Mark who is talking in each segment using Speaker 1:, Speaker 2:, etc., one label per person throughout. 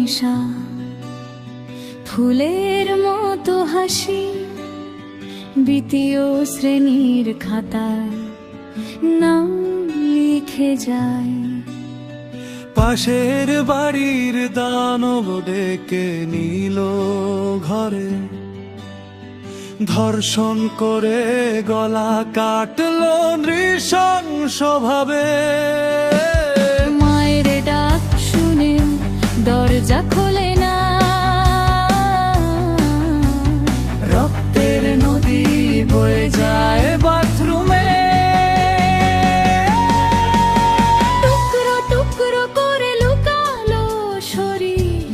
Speaker 1: রানিশা, ফুলের মতো হাসি দ্বিতীয় শ্রেণীর খাতায় নাম লিখে যায়।
Speaker 2: পাশের বাড়ির দানব ডেকে নিল ঘরে, ধর্ষণ করে গলা কাটলো নৃশংসভাবে।
Speaker 1: মায়ের ডাক শুনে দরজা খোলে না,
Speaker 2: রক্তের নদী বয়ে যায় বাথরুমে।
Speaker 1: টুকরো টুকরো করে লুকালো শরীর,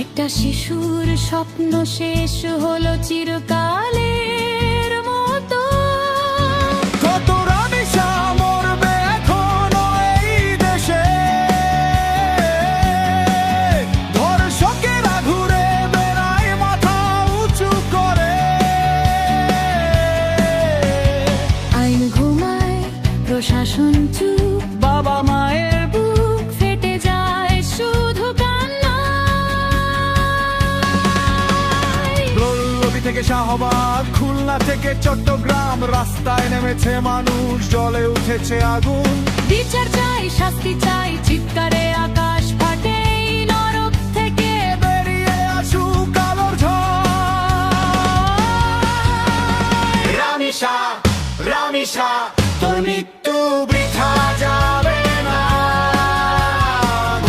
Speaker 1: একটা শিশুর স্বপ্ন শেষ হলো চিরকালের মতো।
Speaker 2: কত রানিশা মরবে এখনো এই দেশে, ধর্ষকেরা ঘুরে বেড়ায় মাথা উঁচু করে।
Speaker 1: আইন ঘুমায়, প্রশাসন চুপ, বাবা মায়ের বুক ফেটে যায় শুধু কান্নায়।
Speaker 2: বল্লভী থেকে শাহবাগ, খুলনা থেকে চট্টগ্রাম, রাস্তায় নেমেছে মানুষ, জ্বলে উঠেছে আগুন।
Speaker 1: বিচার চাই, শাস্তি চাই, চিৎকারে আকাশ ফাটে, এই নরক থেকে
Speaker 2: বেরিয়ে আসুক আলোর ঝড়। রানিশা, রানিশা, তোর মৃত্যু বৃথা যাবে না।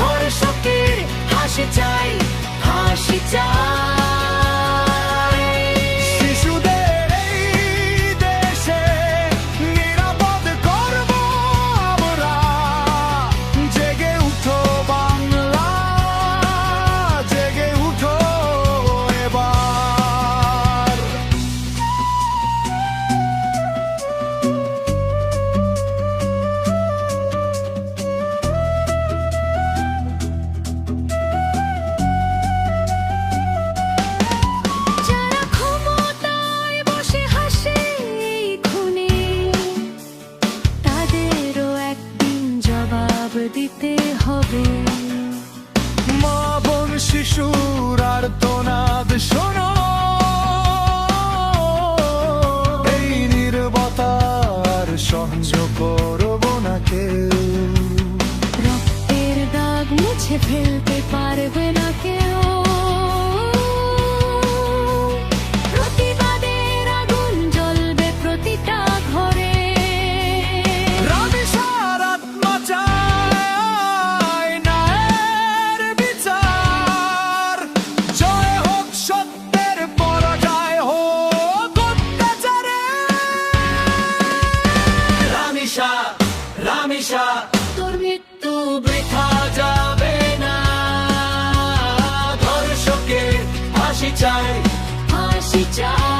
Speaker 1: ধর্ষকের হাসি চাই, হাসি চাই।
Speaker 2: শিশুদের এই দেশে নিরাপদ করব আমরা। জেগে উঠো বাংলা, জেগে উঠো এবার।
Speaker 1: যারা ক্ষমতায় বসে হাসে এই খুনে, তাদেরও একদিন জবাব দিতে হবে।
Speaker 2: মা বোন শিশুর আর্তনাদ শোনো, এই নীরবতার সহ্য করব না কেউ।
Speaker 1: রক্তের দাগ মুছে ফেলতে পারবে না কেউ। প্রতিবাদের আগুন জ্বলবে প্রতিটা ঘরে।
Speaker 2: রানিশার আত্মা চায় ন্যায়ের বিচার। জয় হোক সত্যের, পরাজয় হোক অত্যাচারে। রানিশা, রানিশা,
Speaker 1: তোর মৃত্যু
Speaker 2: বৃথা যাবে না। ধর্ষকের ফাঁসি চাই,
Speaker 1: হাসি চাই।